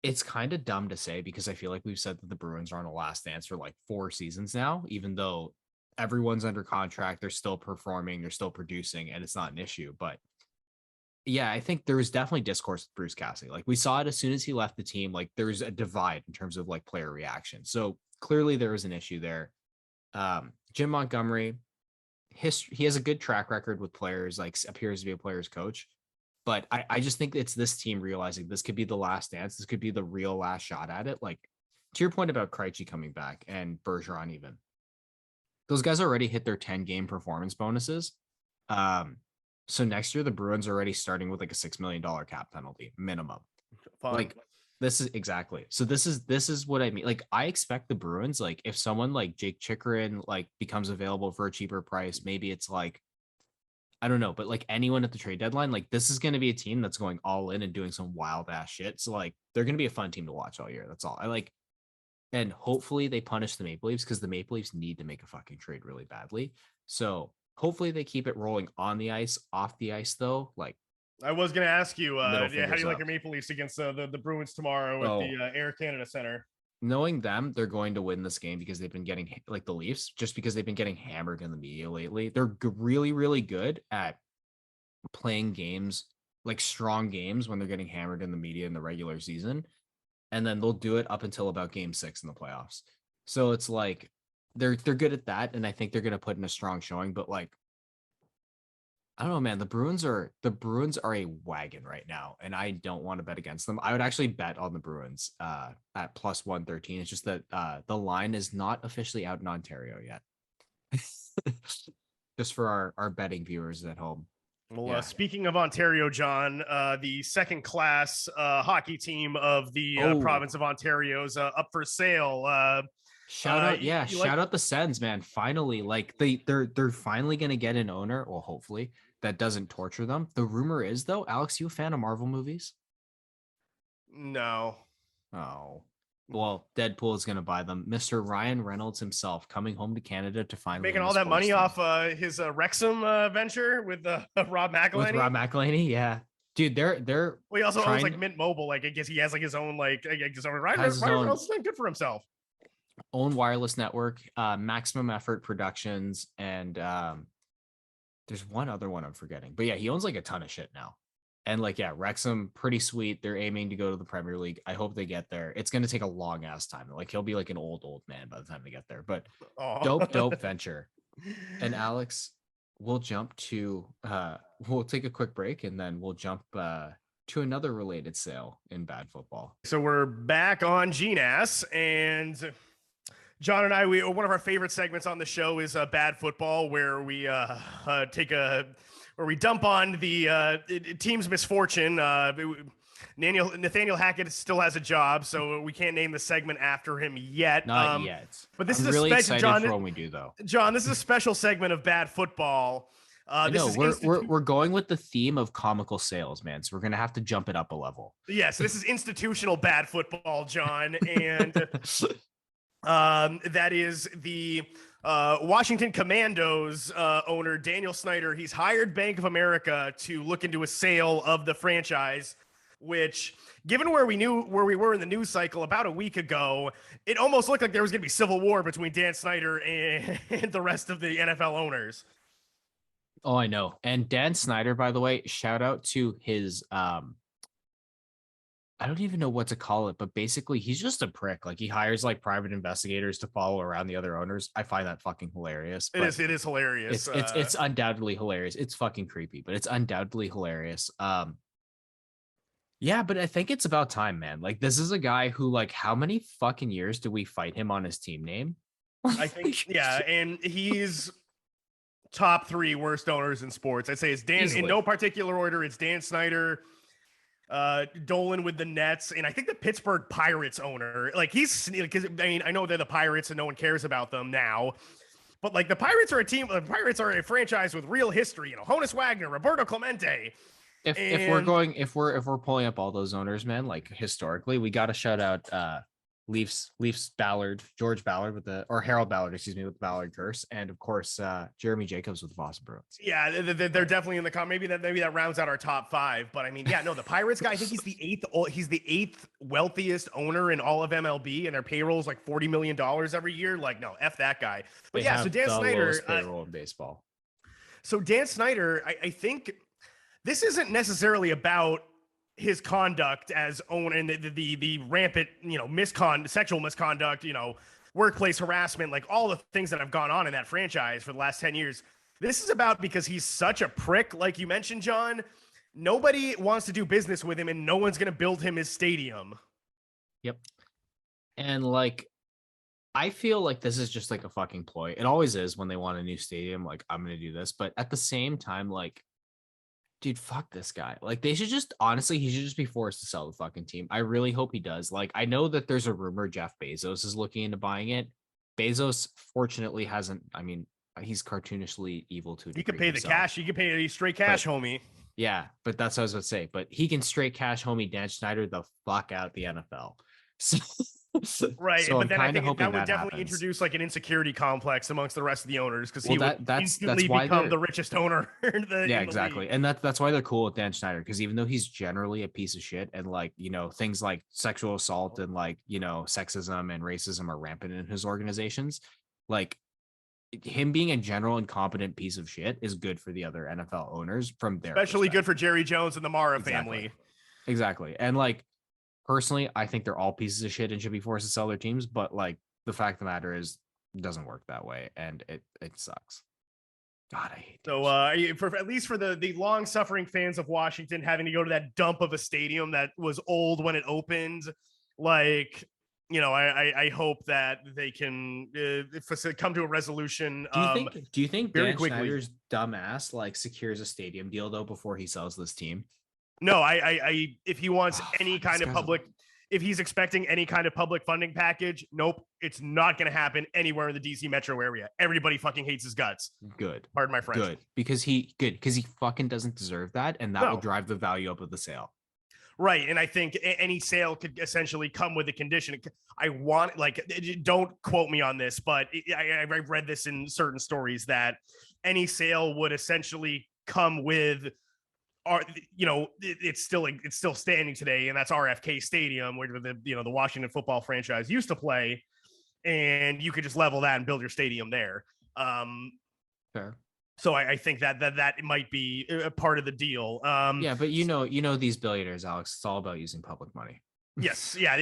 it's kind of dumb to say because I feel like we've said that the Bruins are on a last dance for like 4 seasons now, even though everyone's under contract, they're still performing, they're still producing, and it's not an issue. But yeah, I think there was definitely discourse with Bruce Cassidy. Like we saw it as soon as he left the team, like there's a divide in terms of like player reaction. So clearly there was an issue there. Jim Montgomery, he has a good track record with players, like appears to be a player's coach. But I just think it's this team realizing this could be the last dance. This could be the real last shot at it. Like to your point about Krejci coming back and Bergeron, even those guys already hit their 10-game performance bonuses. So next year the Bruins are already starting with like a $6 million cap penalty minimum. Fun. Like this is exactly. So this is what I mean. Like I expect the Bruins, like if someone like Jake Chikrin like becomes available for a cheaper price, maybe it's like I don't know, but like anyone at the trade deadline, like this is going to be a team that's going all in and doing some wild ass shit. So like they're going to be a fun team to watch all year. That's all I like. And hopefully they punish the Maple Leafs because the Maple Leafs need to make a fucking trade really badly. So hopefully they keep it rolling on the ice, off the ice though. Like I was going to ask you, how do you like up. your Maple Leafs against the Bruins tomorrow at the Air Canada Center? Knowing them, they're going to win this game because they've been getting like the Leafs, just because they've been getting hammered in the media lately. They're really, really good at playing games, like strong games when they're getting hammered in the media in the regular season. And then they'll do it up until about game 6 in the playoffs. So it's like they're good at that. And I think they're going to put in a strong showing, but like, I don't know, man. The Bruins are a wagon right now, and I don't want to bet against them. I would actually bet on the Bruins at plus 113. It's just that the line is not officially out in Ontario yet. Just for our betting viewers at home. Well, yeah. Speaking of Ontario, John, the second class hockey team of the province of Ontario is up for sale. Shout out, shout out the Sens, man. Finally, like they're finally gonna get an owner, well, hopefully, that doesn't torture them. The rumor is though, Alex, you a fan of Marvel movies? No. Oh. Well, Deadpool is gonna buy them. Mr. Ryan Reynolds himself coming home to Canada to find making all that money off his Wrexham venture with Rob McElhenney. With Rob McElhenney, yeah. Dude, they're well, he also owns like Mint Mobile. Like I guess he has like his own like Ryan Reynolds is doing good for himself. Own wireless network, Maximum Effort Productions, and there's one other one I'm forgetting. But yeah, he owns like a ton of shit now. And like, yeah, Wrexham, pretty sweet. They're aiming to go to the Premier League. I hope they get there. It's going to take a long ass time. Like he'll be like an old man by the time they get there. But dope venture. And Alex, we'll jump to we'll take a quick break and then we'll jump to another related sale in bad football. So we're back on GNASS, and John and I, one of our favorite segments on the show is Bad Football, where we where we dump on the team's misfortune. Nathaniel Hackett still has a job, so we can't name the segment after him yet. Not yet. But this I'm is really a special, excited John, for when we do, though. John, this is a special segment of Bad Football. No, we're going with the theme of comical sales, man. So we're gonna have to jump it up a level. Yes, this is institutional bad football, John, and that is the Washington Commandos owner Daniel Snyder. He's hired Bank of America to look into a sale of the franchise, which, given where we were in the news cycle about a week ago, it almost looked like there was going to be civil war between Dan Snyder and the rest of the NFL owners. Oh, I know. And Dan Snyder, by the way, shout out to his I don't even know what to call it, but basically he's just a prick. Like, he hires like private investigators to follow around the other owners. I find that fucking hilarious. It is hilarious. It's undoubtedly hilarious. It's fucking creepy, but it's undoubtedly hilarious. Yeah, but I think it's about time, man. Like, this is a guy who, like, how many fucking years do we fight him on his team name? I think, yeah, and he's top 3 worst owners in sports. I'd say it's Dan, Easily. in no particular order. It's Dan Snyder, Dolan with the Nets, and I think the Pittsburgh Pirates owner. Like, he's, because I mean, I know they're the Pirates and no one cares about them now, but like, the Pirates are a team. The Pirates are a franchise with real history. You know, Honus Wagner, Roberto Clemente. If we're pulling up all those owners, man, like, historically, we got to shout out Leafs George Ballard or Harold Ballard, excuse me, with the Ballard curse, and of course Jeremy Jacobs with the Boston Bruins. Yeah, they're definitely in the maybe that rounds out our top 5. But I mean, yeah, no, the Pirates guy, I think he's the eighth wealthiest owner in all of MLB, and their payroll is like $40 million every year. Like, no, F that guy. But yeah, so Dan Snyder, payroll in baseball. So Dan Snyder, I think this isn't necessarily about his conduct as owner and the rampant, you know, sexual misconduct, you know, workplace harassment, like all the things that have gone on in that franchise for the last 10 years. This is about because he's such a prick, like you mentioned, John. Nobody wants to do business with him, and no one's going to build him his stadium. Yep. And like, I feel like this is just like a fucking ploy. It always is when they want a new stadium. Like, I'm going to do this. But at the same time, like, dude, fuck this guy. Like, they should just, honestly, he should just be forced to sell the fucking team. I really hope he does. Like, I know that there's a rumor Jeff Bezos is looking into buying it. Bezos, fortunately, hasn't, I mean, he's cartoonishly evil to a degree. You could pay himself. The cash. You could pay the straight cash, homie. Yeah, but that's what I was going to say. But he can straight cash homie Dan Snyder the fuck out the NFL. Right, so but then I think that would definitely happens. Introduce like an insecurity complex amongst the rest of the owners, because he would that's why become the richest owner. Yeah, exactly, and that's why they're cool with Dan Snyder, because even though he's generally a piece of shit, and like, you know, things like sexual assault and like, you know, sexism and racism are rampant in his organizations, like, him being a general incompetent piece of shit is good for the other NFL owners from their especially good for Jerry Jones and the Mara family. Exactly, and like, personally, I think they're all pieces of shit and should be forced to sell their teams. But like, the fact of the matter is, it doesn't work that way, and it sucks. God, I hate. So, at least for the long-suffering fans of Washington, having to go to that dump of a stadium that was old when it opened, like, you know, I hope that they can come to a resolution. Do you think very Dan quickly. Snyder's dumbass like secures a stadium deal though before he sells this team? No, if he wants any kind of guy's public, if he's expecting any kind of public funding package, nope, it's not going to happen anywhere in the DC metro area. Everybody fucking hates his guts. Good. Pardon my French. Good. Because he fucking doesn't deserve that, and that will drive the value up of the sale. Right, and I think any sale could essentially come with a condition. I want, like, don't quote me on this, but I read this in certain stories that any sale would essentially come with, you know, it's still standing today, and that's RFK Stadium, where the Washington football franchise used to play, and you could just level that and build your stadium there. Fair. So I think that might be a part of the deal. Yeah, but you know these billionaires, Alex. It's all about using public money. Yes, yeah.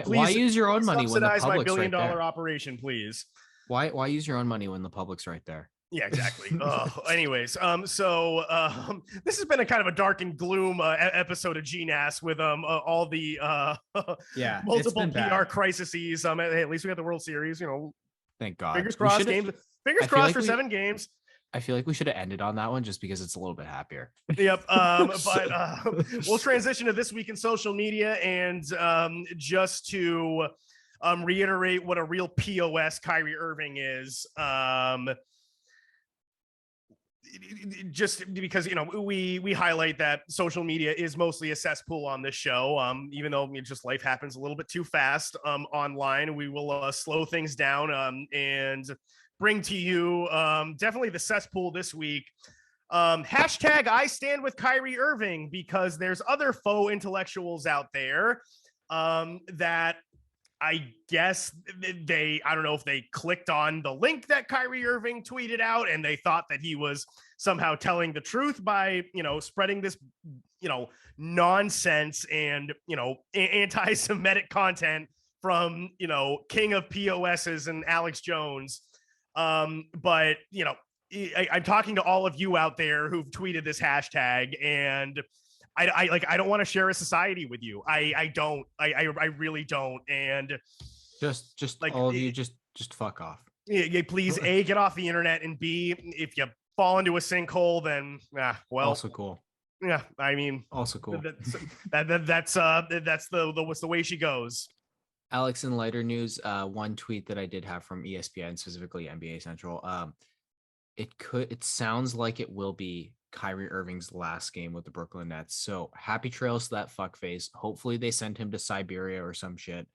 Why use your own money when the subsidize my public's $1 billion right there? operation, please? Why use your own money when the public's right there? Yeah, exactly. Anyways, this has been a kind of a dark and gloom episode of GNASS with all the Yeah, it's multiple been PR bad. crises. At least we got the World Series. Thank God. Fingers We crossed. should have. Games. Fingers I feel crossed like for we. 7 games. I feel like we should have ended on that one just because it's a little bit happier. Yep. But we'll transition to this week in social media, and just to reiterate what a real POS Kyrie Irving is. Just because we highlight that social media is mostly a cesspool on this show, even though just life happens a little bit too fast online. We will slow things down and bring to you definitely the cesspool this week. Hashtag I stand with Kyrie Irving, because there's other faux intellectuals out there that I guess I don't know if they clicked on the link that Kyrie Irving tweeted out and they thought that he was somehow telling the truth by, spreading this, nonsense and, anti-Semitic content from, King of POSs and Alex Jones. But, I'm talking to all of you out there who've tweeted this hashtag, and I don't want to share a society with you. I don't. I really don't. And Just like all of you, just fuck off. Yeah, please, A, get off the internet, and B, if you fall into a sinkhole, then well, also cool. Yeah, I mean, also cool. That's the way she goes. Alex, in lighter news, one tweet that I did have from ESPN, specifically NBA Central, it sounds like it will be Kyrie Irving's last game with the Brooklyn Nets. So happy trails to that fuckface. Hopefully they send him to Siberia or some shit,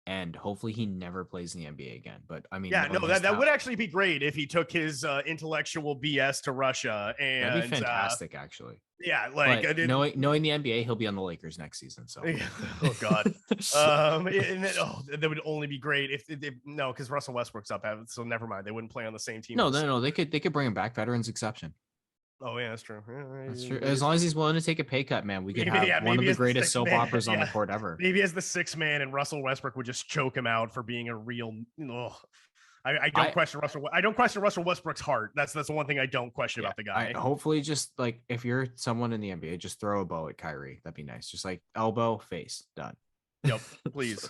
and hopefully he never plays in the NBA again. But I mean, yeah, no, that would actually be great if he took his intellectual BS to Russia. And that'd be fantastic, actually. Yeah, knowing the NBA, he'll be on the Lakers next season. So, oh god, that would only be great if no, because Russell Westbrook's up. So never mind, they wouldn't play on the same team. No, they could bring him back. Veterans exception. Oh yeah, that's true. That's true. As long as he's willing to take a pay cut, man, we could have one of the greatest soap operas on the court ever. Maybe as the sixth man, and Russell Westbrook would just choke him out for being a real. I don't question Russell. I don't question Russell Westbrook's heart. That's the one thing I don't question about the guy. Hopefully, just like if you're someone in the NBA, just throw a bow at Kyrie. That'd be nice. Just like elbow, face, done. Yep, please.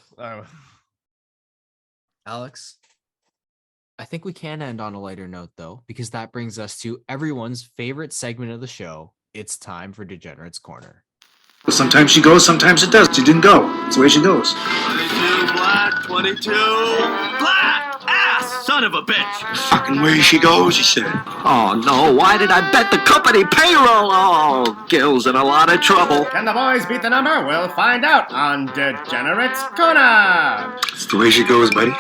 Alex, I think we can end on a lighter note, though, because that brings us to everyone's favorite segment of the show. It's time for Degenerate's Corner. Sometimes she goes, sometimes it does. She didn't go. That's the way she goes. 22 black, 22 black. Son of a bitch. The fucking way she goes, he said. Oh, no. Why did I bet the company payroll? Oh, Gil's in a lot of trouble. Can the boys beat the number? We'll find out on Degenerate's Corner. It's the way she goes, buddy.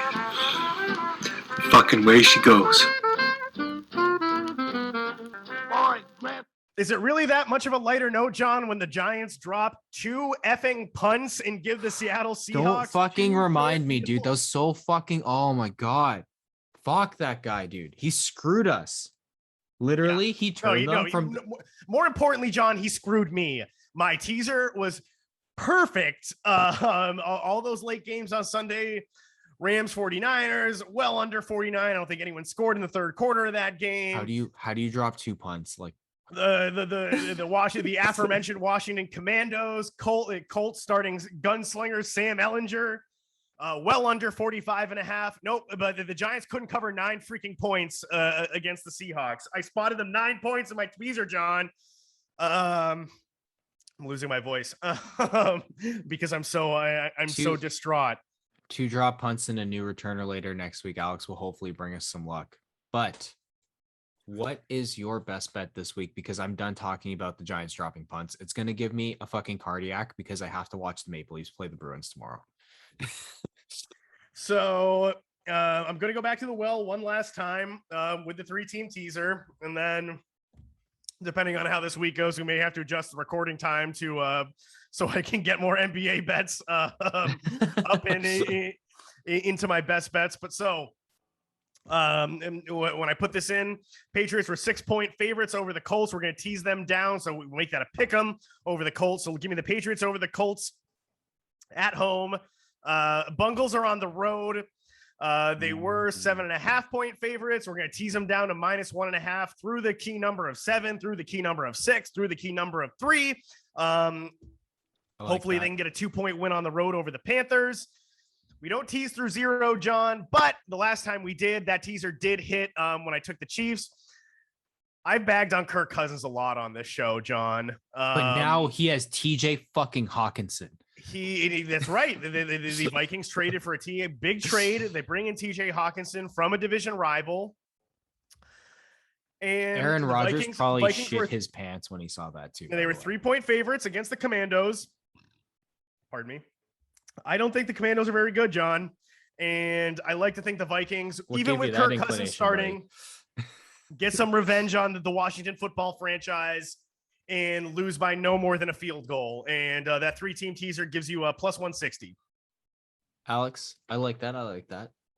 The fucking way she goes. Is it really that much of a lighter note, John, when the Giants drop 2 effing punts and give the Seattle Seahawks? Don't fucking remind me, dude. That was so fucking. Oh my god. Fuck that guy, dude. He screwed us. Literally, he turned them from. More importantly, John, he screwed me. My teaser was perfect. All those late games on Sunday, Rams 49ers, well under 49. I don't think anyone scored in the third quarter of that game. How do you drop 2 punts? Like the aforementioned Washington Commandos, Colts starting gunslinger Sam Ellinger. Well under 45.5. Nope, but the Giants couldn't cover 9 freaking points against the Seahawks. I spotted them 9 points in my tweezer, John. I'm losing my voice because I'm so distraught. 2 drop punts and a new returner later next week. Alex will hopefully bring us some luck. But what is your best bet this week? Because I'm done talking about the Giants dropping punts. It's going to give me a fucking cardiac because I have to watch the Maple Leafs play the Bruins tomorrow. So I'm going to go back to the well one last time with the 3-team teaser. And then depending on how this week goes, we may have to adjust the recording time to so I can get more NBA bets up into my best bets. But so and when I put this in, Patriots were 6-point favorites over the Colts. We're going to tease them down. So we make that a pick 'em over the Colts. So give me the Patriots over the Colts at home. Bungles are on the road. They were 7.5-point favorites. We're going to tease them down to -1.5 through the key number of 7, through the key number of 6, through the key number of 3. Hopefully they can get a 2-point win on the road over the Panthers. We don't tease through 0, John, but the last time we did, that teaser did hit when I took the Chiefs. I bagged on Kirk Cousins a lot on this show, John. But now he has TJ fucking Hawkinson. That's right. The Vikings traded for a big trade. They bring in TJ Hawkinson from a division rival. And Aaron Rodgers probably shit his pants when he saw that too. They were 3-point favorites against the Commandos. Pardon me. I don't think the Commandos are very good, John. And I like to think the Vikings, even with Kirk Cousins starting, get some revenge on the Washington football franchise and lose by no more than a field goal. And that 3-team teaser gives you a +160. Alex, I like that.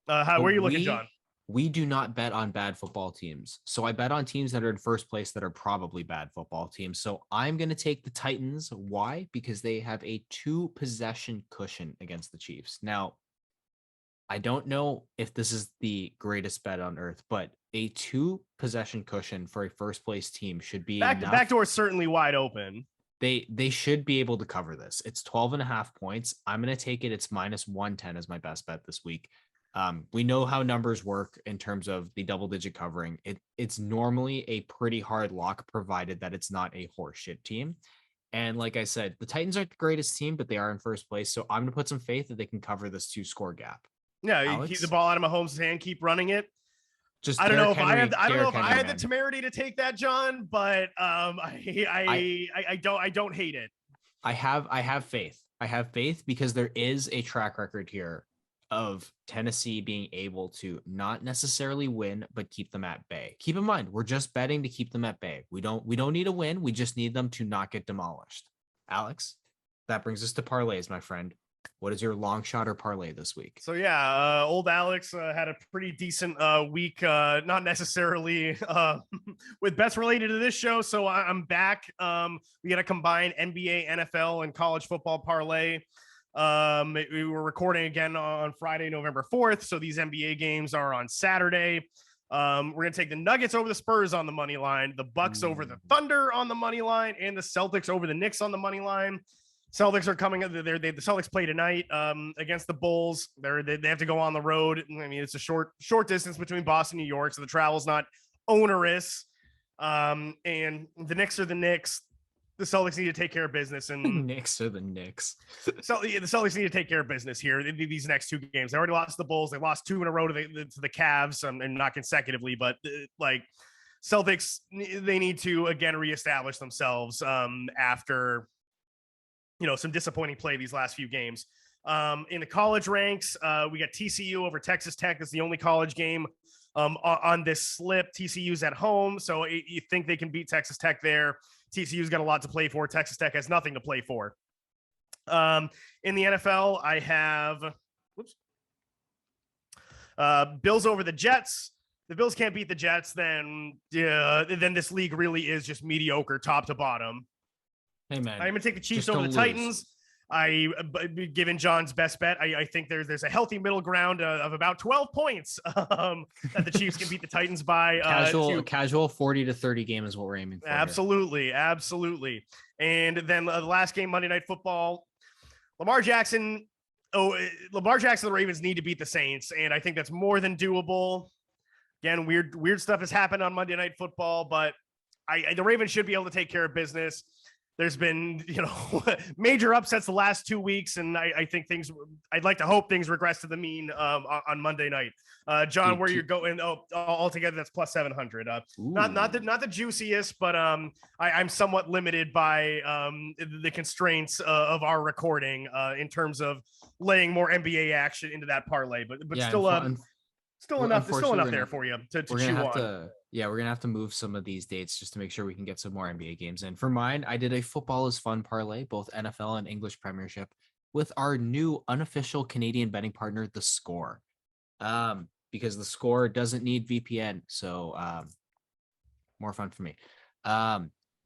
Where are you looking, John? We do not bet on bad football teams. So I bet on teams that are in first place that are probably bad football teams. So I'm going to take the Titans. Why? Because they have a 2-possession cushion against the Chiefs. Now, I don't know if this is the greatest bet on earth, but a 2-possession cushion for a first place team should be back door certainly wide open. They should be able to cover this. It's 12.5 points. I'm going to take it. It's -110 as my best bet this week. We know how numbers work in terms of the double-digit covering. It's normally a pretty hard lock, provided that it's not a horseshit team. And like I said, the Titans aren't the greatest team, but they are in first place. So I'm going to put some faith that they can cover this 2-score gap. Yeah, you keep the ball out of Mahomes' hand, keep running it. Just I don't know if I had the temerity to take that, John, but I don't hate it. I have faith. I have faith because there is a track record here of Tennessee being able to not necessarily win, but keep them at bay. Keep in mind, we're just betting to keep them at bay. We don't need a win. We just need them to not get demolished. Alex, that brings us to parlays, my friend. What is your long shot or parlay this week? So yeah, old Alex had a pretty decent week, not necessarily with bets related to this show. So I'm back. We got a combined NBA, NFL, and college football parlay. We were recording again on Friday, November 4th. So these NBA games are on Saturday. We're going to take the Nuggets over the Spurs on the money line, the Bucks over the Thunder on the money line, and the Celtics over the Knicks on the money line. Celtics are coming. The Celtics play tonight against the Bulls. They have to go on the road. I mean, it's a short distance between Boston and New York, so the travel's not onerous. And the Knicks are the Knicks. The Celtics need to take care of business. And the Knicks are the Knicks. So the Celtics need to take care of business here. These next 2 games, they already lost to the Bulls. They lost 2 in a row to the Cavs, and not consecutively, but like Celtics, they need to again reestablish themselves after some disappointing play these last few games. In the college ranks, we got TCU over Texas Tech. That's the only college game on this slip. TCU's at home, so you think they can beat Texas Tech there. TCU's got a lot to play for. Texas Tech has nothing to play for. In the NFL, I have Bills over the Jets. The Bills can't beat the Jets, then this league really is just mediocre top to bottom. Hey man, I'm gonna take the Chiefs over the Titans. Given John's best bet, I think there's a healthy middle ground of about 12 points that the Chiefs can beat the Titans by. Casual 40 to 30 game is what we're aiming for. Absolutely. And then the last game, Monday Night Football, Lamar Jackson. The Ravens need to beat the Saints, and I think that's more than doable. Again, weird stuff has happened on Monday Night Football, but the Ravens should be able to take care of business. There's been, major upsets the last 2 weeks, and I think I'd like to hope things regress to the mean on Monday night. John, where you're going? Oh, altogether that's +700. Not the juiciest, but I'm somewhat limited by the constraints of our recording in terms of laying more NBA action into that parlay, but yeah, still enough there for you to chew on. We're going to have to move some of these dates just to make sure we can get some more NBA games in. For mine, I did a football is fun parlay, both NFL and English Premiership, with our new unofficial Canadian betting partner, The Score. Because The Score doesn't need VPN, so more fun for me.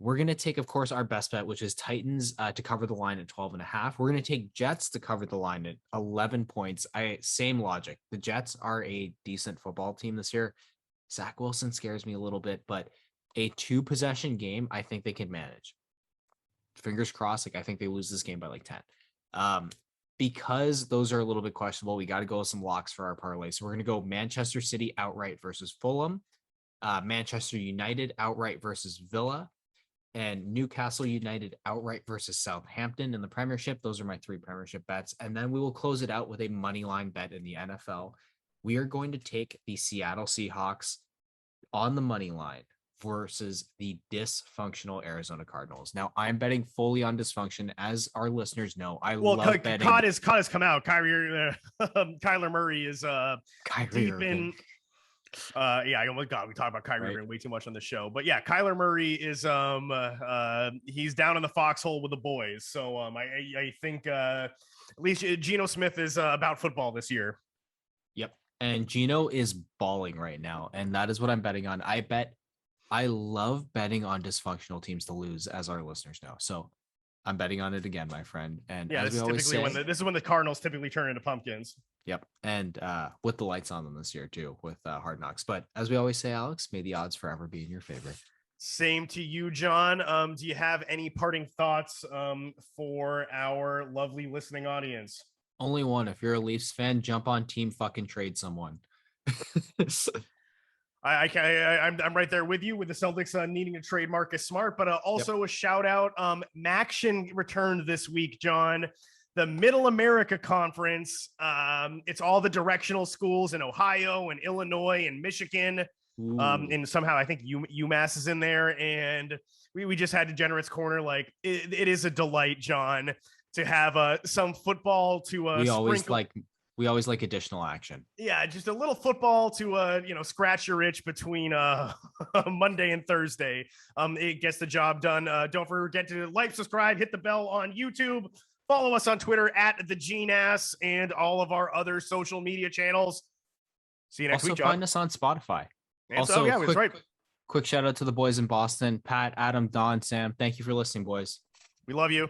We're going to take, of course, our best bet, which is Titans to cover the line at 12.5. We're going to take Jets to cover the line at 11 points. Same logic. The Jets are a decent football team this year. Zach Wilson scares me a little bit, but a 2-possession game, I think they can manage. Fingers crossed. I think they lose this game by 10. Because those are a little bit questionable, we got to go with some locks for our parlay. So we're going to go Manchester City outright versus Fulham, Manchester United outright versus Villa, and Newcastle United outright versus Southampton in the Premiership. Those are my 3 Premiership bets. And then we will close it out with a money line bet in the NFL. We are going to take the Seattle Seahawks on the money line versus the dysfunctional Arizona Cardinals. Now, I'm betting fully on dysfunction, as our listeners know. I love betting. COD has come out. Kyler Murray is deep in. Oh my God, we talk about Kyrie Irving way too much on the show, but yeah, Kyler Murray is he's down in the foxhole with the boys. So I think at least Geno Smith is about football this year. Yep, and Geno is balling right now, and that is what I'm betting on. I love betting on dysfunctional teams to lose, as our listeners know. So I'm betting on it again, my friend. And yeah, this is when the Cardinals typically turn into pumpkins. Yep. And with the lights on them this year too, with Hard Knocks. But as we always say, Alex, may the odds forever be in your favor. Same to you, John. Do you have any parting thoughts for our lovely listening audience? Only one. If you're a Leafs fan, jump on team, fucking trade someone. I'm right there with you with the Celtics needing to trade Marcus Smart, but also a shout out. Maction returned this week, John. The Middle America Conference. It's all the directional schools in Ohio and Illinois and Michigan. And somehow I think UMass is in there. And we just had Degenerates Corner. Like it is a delight, John, to have some football to we always like additional action. Yeah, just a little football to scratch your itch between Monday and Thursday. It gets the job done. Don't forget to like, subscribe, hit the bell on YouTube. Follow us on Twitter at the GNASS and all of our other social media channels. See you next week, John. Find us on Spotify. And also, that's right. Quick shout out to the boys in Boston, Pat, Adam, Don, Sam. Thank you for listening, boys. We love you.